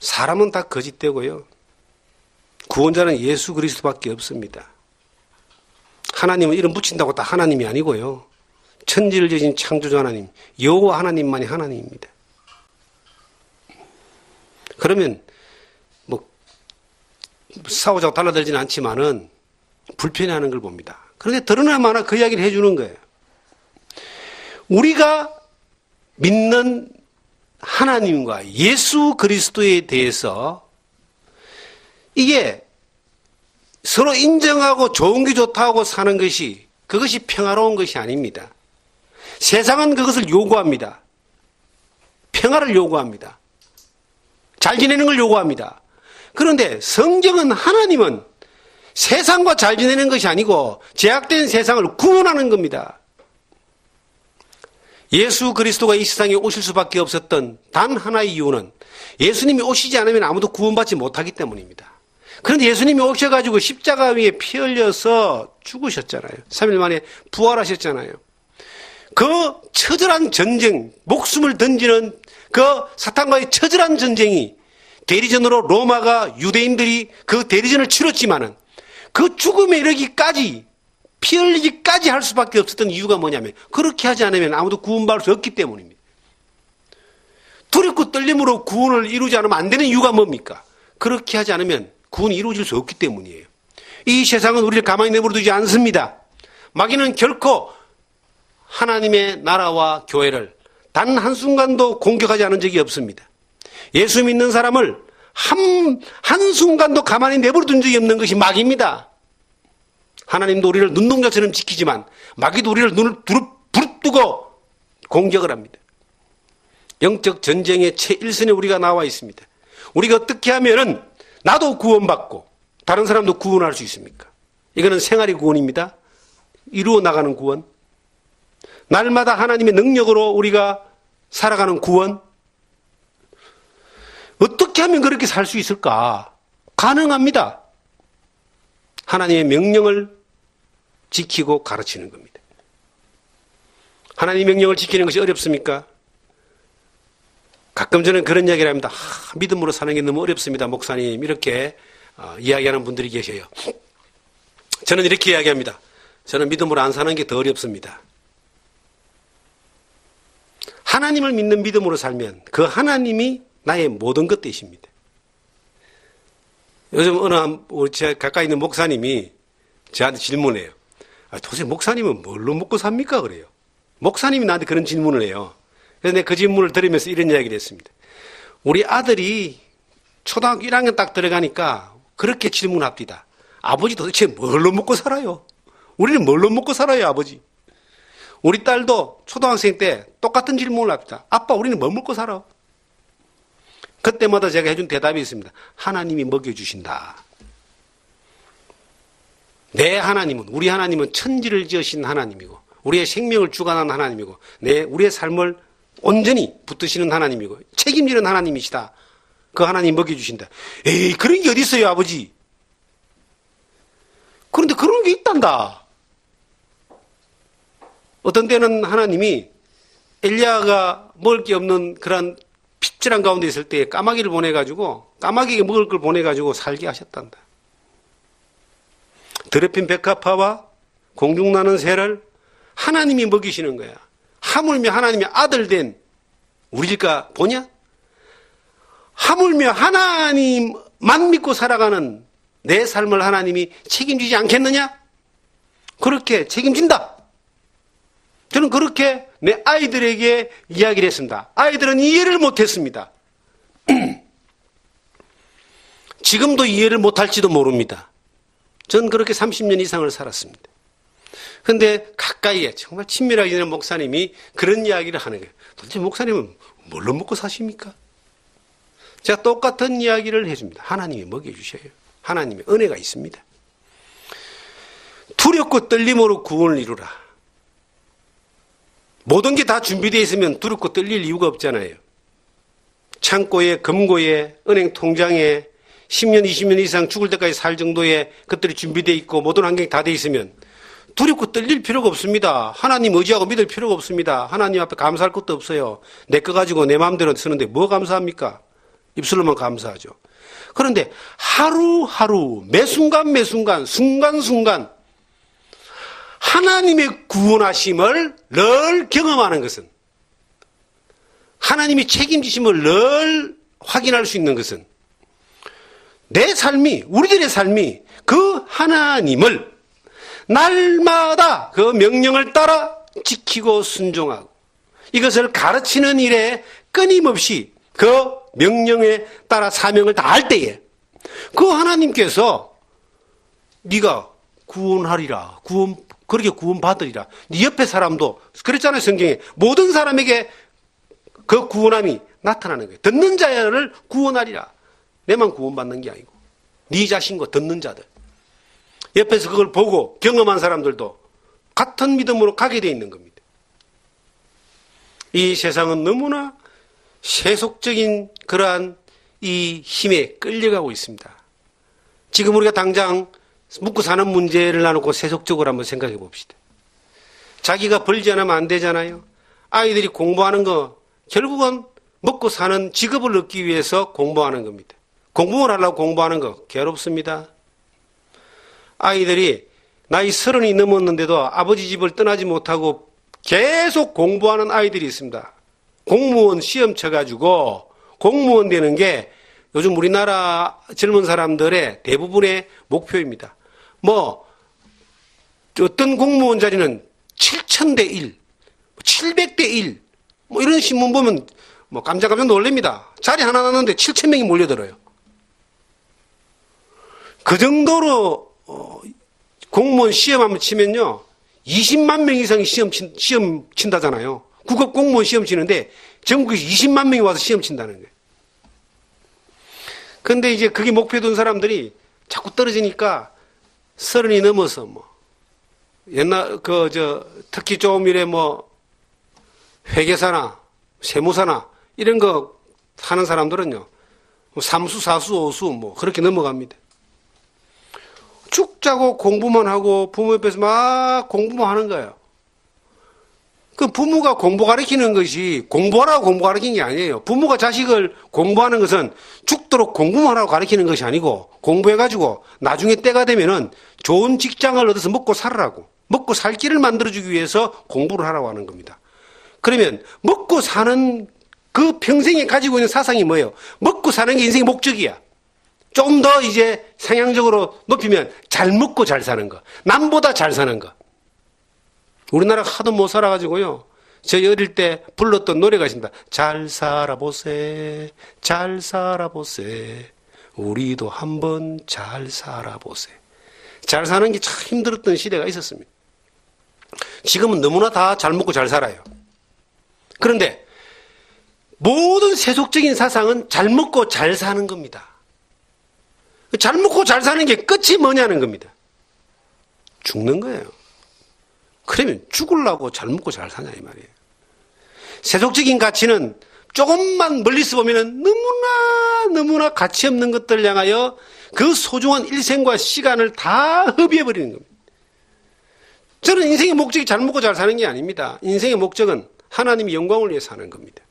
사람은 다 거짓되고요. 구원자는 예수 그리스도밖에 없습니다. 하나님은 이름 붙인다고 다 하나님이 아니고요. 천지를 지으신 창조주 하나님, 여호와 하나님만이 하나님입니다. 그러면 뭐 싸우자고 달라들지는 않지만은 불편해하는 걸 봅니다. 그런데 드러나마나 그 이야기를 해주는 거예요. 우리가 믿는 하나님과 예수 그리스도에 대해서 이게 서로 인정하고 좋은 게 좋다고 사는 것이 그것이 평화로운 것이 아닙니다. 세상은 그것을 요구합니다. 평화를 요구합니다. 잘 지내는 걸 요구합니다. 그런데 성경은 하나님은 세상과 잘 지내는 것이 아니고 제약된 세상을 구원하는 겁니다. 예수 그리스도가 이 세상에 오실 수밖에 없었던 단 하나의 이유는 예수님이 오시지 않으면 아무도 구원받지 못하기 때문입니다. 그런데 예수님이 오셔가지고 십자가 위에 피 흘려서 죽으셨잖아요. 3일 만에 부활하셨잖아요. 그 처절한 전쟁, 목숨을 던지는 그 사탄과의 처절한 전쟁이 대리전으로 로마가 유대인들이 그 대리전을 치렀지만은 그 죽음에 이르기까지 피 흘리기까지 할 수밖에 없었던 이유가 뭐냐면 그렇게 하지 않으면 아무도 구원받을 수 없기 때문입니다. 두렵고 떨림으로 구원을 이루지 않으면 안 되는 이유가 뭡니까? 그렇게 하지 않으면 구원이 이루어질 수 없기 때문이에요. 이 세상은 우리를 가만히 내버려두지 않습니다. 마귀는 결코 하나님의 나라와 교회를 단 한순간도 공격하지 않은 적이 없습니다. 예수 믿는 사람을 한순간도 가만히 내버려둔 적이 없는 것이 마귀입니다. 하나님도 우리를 눈동자처럼 지키지만 마귀도 우리를 눈을 부릅뜨고 공격을 합니다. 영적 전쟁의 최일선에 우리가 나와 있습니다. 우리가 어떻게 하면은 나도 구원받고 다른 사람도 구원할 수 있습니까? 이거는 생활의 구원입니다. 이루어 나가는 구원. 날마다 하나님의 능력으로 우리가 살아가는 구원. 어떻게 하면 그렇게 살 수 있을까? 가능합니다. 하나님의 명령을 지키고 가르치는 겁니다. 하나님의 명령을 지키는 것이 어렵습니까? 가끔 저는 그런 이야기를 합니다. 믿음으로 사는 게 너무 어렵습니다, 목사님. 이렇게 이야기하는 분들이 계셔요. 저는 이렇게 이야기합니다. 저는 믿음으로 안 사는 게 더 어렵습니다. 하나님을 믿는 믿음으로 살면 그 하나님이 나의 모든 것 되십니다. 요즘 어느 제 가까이 있는 목사님이 저한테 질문해요. 도대체 목사님은 뭘로 먹고 삽니까? 그래요. 목사님이 나한테 그런 질문을 해요. 그래서 내가 그 질문을 들으면서 이런 이야기를 했습니다. 우리 아들이 초등학교 1학년 딱 들어가니까 그렇게 질문합니다. 아버지 도대체 뭘로 먹고 살아요? 우리는 뭘로 먹고 살아요, 아버지? 우리 딸도 초등학생 때 똑같은 질문을 합니다. 아빠, 우리는 뭐 먹고 살아? 그때마다 제가 해준 대답이 있습니다. 하나님이 먹여주신다. 내 하나님은, 우리 하나님은 천지를 지으신 하나님이고 우리의 생명을 주관하는 하나님이고 우리의 삶을 온전히 붙드시는 하나님이고 책임지는 하나님이시다. 그 하나님 먹여주신다. 에이, 그런 게 어디 있어요, 아버지? 그런데 그런 게 있단다. 어떤 때는 하나님이 엘리야가 먹을 게 없는 그런 핍절한 가운데 있을 때 까마귀를 보내가지고 까마귀에게 먹을 걸 보내가지고 살게 하셨단다. 더럽힌 백합화와 공중나는 새를 하나님이 먹이시는 거야. 하물며 하나님의 아들 된 우리가 보냐? 하물며 하나님만 믿고 살아가는 내 삶을 하나님이 책임지지 않겠느냐? 그렇게 책임진다. 저는 그렇게 내 아이들에게 이야기를 했습니다. 아이들은 이해를 못했습니다. 지금도 이해를 못할지도 모릅니다. 저는 그렇게 30년 이상을 살았습니다. 그런데 가까이에 정말 친밀하게 지내는 목사님이 그런 이야기를 하는 거예요. 도대체 목사님은 뭘로 먹고 사십니까? 제가 똑같은 이야기를 해줍니다. 하나님이 먹여주셔요. 하나님의 은혜가 있습니다. 두렵고 떨림으로 구원을 이루라. 모든 게 다 준비되어 있으면 두렵고 떨릴 이유가 없잖아요. 창고에, 금고에, 은행 통장에 10년, 20년 이상 죽을 때까지 살 정도의 것들이 준비되어 있고 모든 환경이 다 되어 있으면 두렵고 떨릴 필요가 없습니다. 하나님 의지하고 믿을 필요가 없습니다. 하나님 앞에 감사할 것도 없어요. 내 거 가지고 내 마음대로 쓰는데 뭐 감사합니까? 입술로만 감사하죠. 그런데 하루하루 매순간 순간순간 하나님의 구원하심을 늘 경험하는 것은, 하나님이 책임지심을 늘 확인할 수 있는 것은 내 삶이, 우리들의 삶이 그 하나님을 날마다 그 명령을 따라 지키고 순종하고 이것을 가르치는 일에 끊임없이 그 명령에 따라 사명을 다할 때에 그 하나님께서 네가 구원하리라, 그렇게 구원받으리라. 네 옆에 사람도 그랬잖아요. 성경에 모든 사람에게 그 구원함이 나타나는 거예요. 듣는 자를 구원하리라. 내만 구원받는 게 아니고 네 자신과 듣는 자들, 옆에서 그걸 보고 경험한 사람들도 같은 믿음으로 가게 되어 있는 겁니다. 이 세상은 너무나 세속적인 그러한 이 힘에 끌려가고 있습니다. 지금 우리가 당장 묵고 사는 문제를 놔놓고 세속적으로 한번 생각해 봅시다. 자기가 벌지 않으면 안 되잖아요. 아이들이 공부하는 거 결국은 먹고 사는 직업을 얻기 위해서 공부하는 겁니다. 공부를 하려고 공부하는 거 괴롭습니다. 아이들이 나이 30이 넘었는데도 아버지 집을 떠나지 못하고 계속 공부하는 아이들이 있습니다. 공무원 시험 쳐가지고 공무원 되는 게 요즘 우리나라 젊은 사람들의 대부분의 목표입니다. 뭐 어떤 공무원 자리는 7,000대 1, 700대 1, 뭐 이런 신문 보면 뭐 깜짝깜짝 놀랍니다. 자리 하나 났는데 7,000명이 몰려들어요. 그 정도로 공무원 시험 한번 치면요, 20만 명 이상이 시험 친다잖아요. 국업 공무원 시험 치는데 전국에서 20만 명이 와서 시험 친다는 거예요. 근데 이제 그게 목표 둔 사람들이 자꾸 떨어지니까 30이 넘어서 뭐 옛날 특히 좀 이래 뭐 회계사나 세무사나 이런 거 하는 사람들은요, 삼수, 사수, 오수 뭐 그렇게 넘어갑니다. 죽 자고 공부만 하고 부모 옆에서 막 공부만 하는 거예요. 그 부모가 공부 가르치는 것이 공부하라고 공부 가르치는 게 아니에요. 부모가 자식을 공부하는 것은 죽도록 공부만 하라고 가르치는 것이 아니고, 공부해가지고 나중에 때가 되면은 좋은 직장을 얻어서 먹고 살으라고, 먹고 살 길을 만들어주기 위해서 공부를 하라고 하는 겁니다. 그러면 먹고 사는 그 평생에 가지고 있는 사상이 뭐예요? 먹고 사는 게 인생의 목적이야. 좀 더 이제 상향적으로 높이면 잘 먹고 잘 사는 거, 남보다 잘 사는 거. 우리나라가 하도 못 살아가지고요, 저희 어릴 때 불렀던 노래가 있습니다. 잘 살아보세, 잘 살아보세, 우리도 한번 잘 살아보세. 잘 사는 게 참 힘들었던 시대가 있었습니다. 지금은 너무나 다 잘 먹고 잘 살아요. 그런데 모든 세속적인 사상은 잘 먹고 잘 사는 겁니다. 잘 먹고 잘 사는 게 끝이 뭐냐는 겁니다. 죽는 거예요. 그러면 죽으려고 잘 먹고 잘 사냐 이 말이에요. 세속적인 가치는 조금만 멀리서 보면 너무나 가치 없는 것들을 향하여 그 소중한 일생과 시간을 다 허비해버리는 겁니다. 저는 인생의 목적이 잘 먹고 잘 사는 게 아닙니다. 인생의 목적은 하나님의 영광을 위해 사는 겁니다.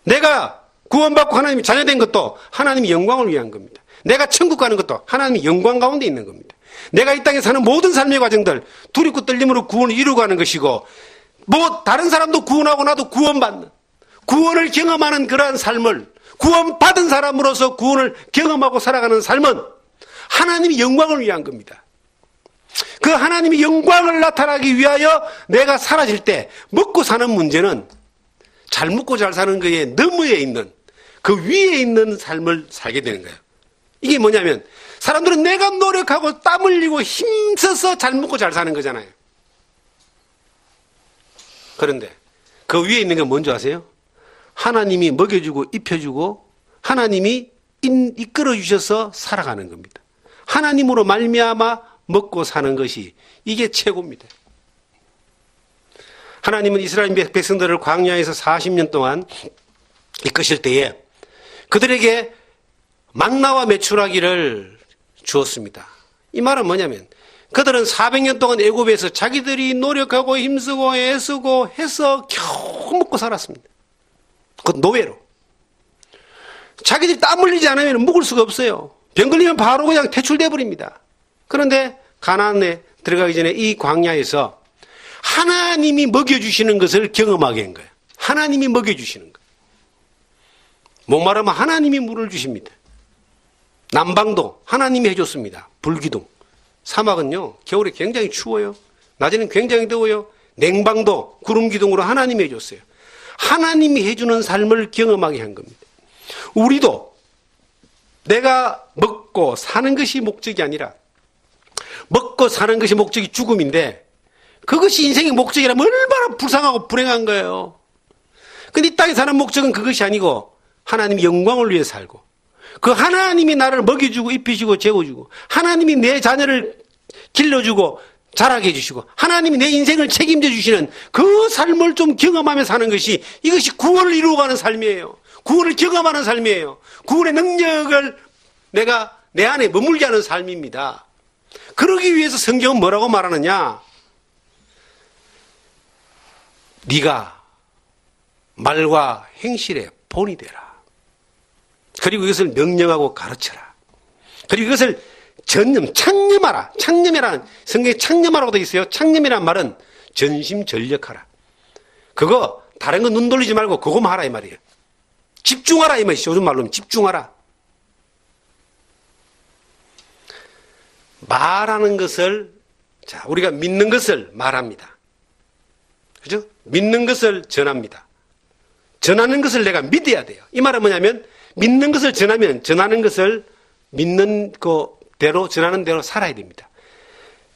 내가 구원받고 하나님이 자녀된 것도 하나님의 영광을 위한 겁니다. 내가 천국 가는 것도 하나님의 영광 가운데 있는 겁니다. 내가 이 땅에 사는 모든 삶의 과정들 두렵고 떨림으로 구원을 이루어가는 것이고, 뭐 다른 사람도 구원하고 나도 구원받는, 구원을 경험하는 그러한 삶을, 구원받은 사람으로서 구원을 경험하고 살아가는 삶은 하나님의 영광을 위한 겁니다. 그 하나님의 영광을 나타나기 위하여 내가 사라질 때 먹고 사는 문제는 잘 먹고 잘 사는 거에 너머에 있는, 그 위에 있는 삶을 살게 되는 거예요. 이게 뭐냐면, 사람들은 내가 노력하고 땀 흘리고 힘써서 잘 먹고 잘 사는 거잖아요. 그런데 그 위에 있는 건 뭔지 아세요? 하나님이 먹여주고 입혀주고 하나님이 이끌어 주셔서 살아가는 겁니다. 하나님으로 말미암아 먹고 사는 것이 이게 최고입니다. 하나님은 이스라엘 백성들을 광야에서 40년 동안 이끄실 때에 그들에게 만나와 메추라기를 주었습니다. 이 말은 뭐냐면, 그들은 400년 동안 애굽에서 자기들이 노력하고 힘쓰고 애쓰고 해서 겨우 먹고 살았습니다. 그 노예로. 자기들이 땀 흘리지 않으면 묵을 수가 없어요. 병 걸리면 바로 그냥 퇴출돼 버립니다. 그런데 가나안에 들어가기 전에 이 광야에서 하나님이 먹여주시는 것을 경험하게 한 거예요. 하나님이 먹여주시는 거예요. 목마르면 하나님이 물을 주십니다. 난방도 하나님이 해줬습니다. 불기둥. 사막은요, 겨울에 굉장히 추워요. 낮에는 굉장히 더워요. 냉방도 구름기둥으로 하나님이 해줬어요. 하나님이 해주는 삶을 경험하게 한 겁니다. 우리도 내가 먹고 사는 것이 목적이 아니라, 먹고 사는 것이 목적이 죽음인데, 그것이 인생의 목적이라면 얼마나 불쌍하고 불행한 거예요. 근데 이 땅에 사는 목적은 그것이 아니고 하나님의 영광을 위해 살고, 그 하나님이 나를 먹여주고 입히시고 재워주고, 하나님이 내 자녀를 길러주고 자라게 해주시고, 하나님이 내 인생을 책임져 주시는 그 삶을 좀 경험하며 사는 것이, 이것이 구원을 이루어가는 삶이에요. 구원을 경험하는 삶이에요. 구원의 능력을 내가 내 안에 머물게 하는 삶입니다. 그러기 위해서 성경은 뭐라고 말하느냐? 네가 말과 행실의 본이 되라. 그리고 이것을 명령하고 가르쳐라. 그리고 이것을 창념하라. 창념이라는, 성경에 창념하라고 되어 있어요. 창념이라는 말은 전심전력하라. 그거 다른 거 눈 돌리지 말고 그거만 하라 이 말이에요. 집중하라 이 말이죠. 요즘 말로 하면 집중하라. 말하는 것을, 자, 우리가 믿는 것을 말합니다. 그죠? 믿는 것을 전합니다. 전하는 것을 내가 믿어야 돼요. 이 말은 뭐냐면, 믿는 것을 전하면 전하는 것을 믿는 대로, 전하는 대로 살아야 됩니다.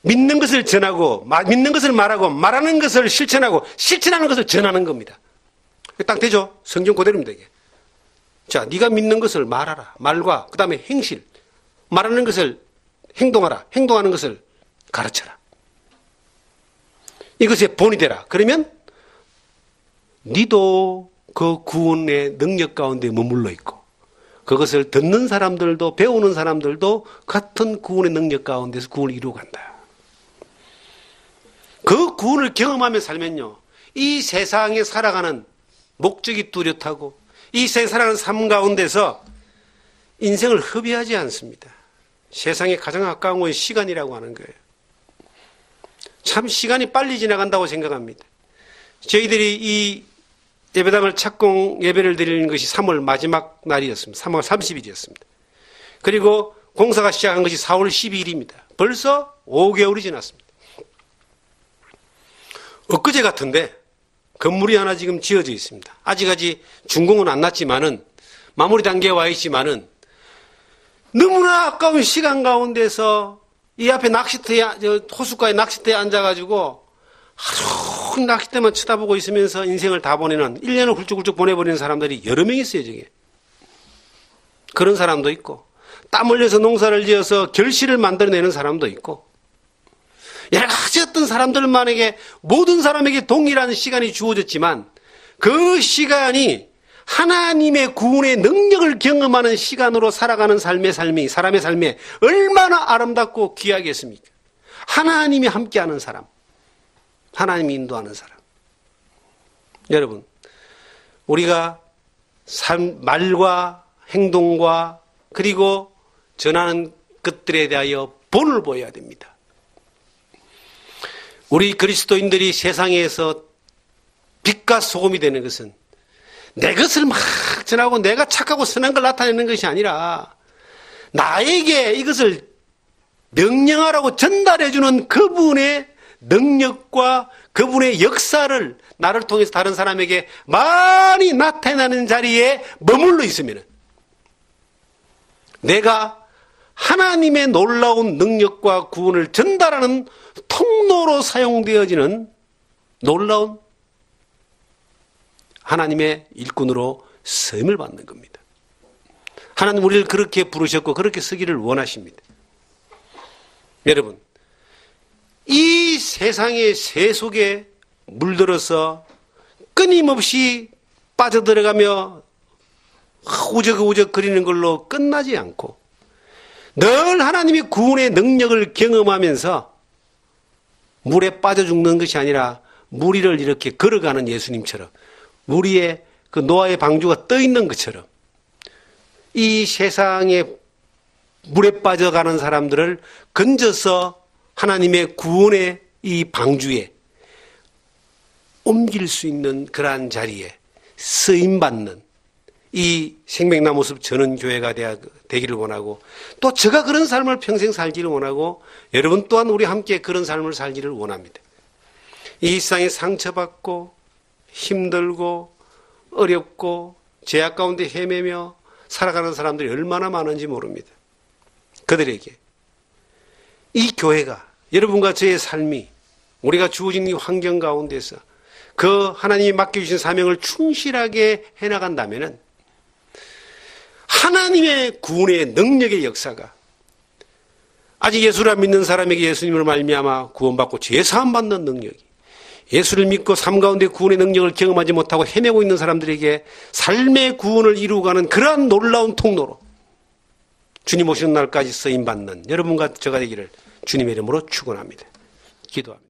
믿는 것을 전하고, 믿는 것을 말하고, 말하는 것을 실천하고, 실천하는 것을 전하는 겁니다. 딱 되죠? 성경 그대로입니다, 이게. 자, 네가 믿는 것을 말하라. 말과 그 다음에 행실. 말하는 것을 행동하라. 행동하는 것을 가르쳐라. 이것의 본이 되라. 그러면 니도 그 구원의 능력 가운데 머물러 있고 그것을 듣는 사람들도 배우는 사람들도 같은 구원의 능력 가운데서 구원을 이루어간다. 그 구원을 경험하며 살면요. 이 세상에 살아가는 목적이 뚜렷하고 이 세상에 살아가는 삶 가운데서 인생을 허비하지 않습니다. 세상에 가장 아까운 건 시간이라고 하는 거예요. 참 시간이 빨리 지나간다고 생각합니다. 저희들이 이 예배당을 착공 예배를 드리는 것이 3월 마지막 날이었습니다. 3월 30일이었습니다. 그리고 공사가 시작한 것이 4월 12일입니다. 벌써 5개월이 지났습니다. 엊그제 같은데 건물이 하나 지금 지어져 있습니다. 아직까지 준공은 안 났지만은 마무리 단계에 와 있지만은 너무나 아까운 시간 가운데서 이 앞에 호숫가에 낚싯대에 앉아가지고 하루 낚싯대만 쳐다보고 있으면서 인생을 다 보내는 1년을 훌쩍훌쩍 보내버리는 사람들이 여러 명 있어요, 저게. 그런 사람도 있고 땀 흘려서 농사를 지어서 결실을 만들어내는 사람도 있고 여러 가지 어떤 사람들만에게 모든 사람에게 동일한 시간이 주어졌지만 그 시간이 하나님의 구원의 능력을 경험하는 시간으로 살아가는 사람의 삶에 얼마나 아름답고 귀하겠습니까? 하나님이 함께하는 사람, 하나님이 인도하는 사람. 여러분, 우리가 말과 행동과 그리고 전하는 것들에 대하여 본을 보여야 됩니다. 우리 그리스도인들이 세상에서 빛과 소금이 되는 것은 내 것을 막 전하고 내가 착하고 선한 걸 나타내는 것이 아니라 나에게 이것을 명령하라고 전달해주는 그분의 능력과 그분의 역사를 나를 통해서 다른 사람에게 많이 나타나는 자리에 머물러 있으면 내가 하나님의 놀라운 능력과 구원을 전달하는 통로로 사용되어지는 놀라운 하나님의 일꾼으로 쓰임을 받는 겁니다. 하나님 우리를 그렇게 부르셨고 그렇게 쓰기를 원하십니다. 여러분, 이 세상의 새 속에 물들어서 끊임없이 빠져들어가며 우적우적 거리는 걸로 끝나지 않고 늘 하나님의 구원의 능력을 경험하면서 물에 빠져 죽는 것이 아니라 물 위를 이렇게 걸어가는 예수님처럼 물 위에 그 노아의 방주가 떠 있는 것처럼 이 세상에 물에 빠져가는 사람들을 건져서 하나님의 구원의 이 방주에 옮길 수 있는 그러한 자리에 쓰임받는 이 생명나무숲 전원교회가 되기를 원하고 또 제가 그런 삶을 평생 살기를 원하고 여러분 또한 우리 함께 그런 삶을 살기를 원합니다. 이 세상에 상처받고 힘들고 어렵고 죄악 가운데 헤매며 살아가는 사람들이 얼마나 많은지 모릅니다. 그들에게 이 교회가 여러분과 저의 삶이 우리가 주어진 이 환경 가운데서 그 하나님이 맡겨주신 사명을 충실하게 해나간다면 하나님의 구원의 능력의 역사가 아직 예수를 안 믿는 사람에게 예수님을 말미암아 구원받고 죄사함 받는 능력이 예수를 믿고 삶 가운데 구원의 능력을 경험하지 못하고 헤매고 있는 사람들에게 삶의 구원을 이루어가는 그러한 놀라운 통로로 주님 오시는 날까지 쓰임받는 여러분과 저가 되기를 주님의 이름으로 축원합니다. 기도합니다.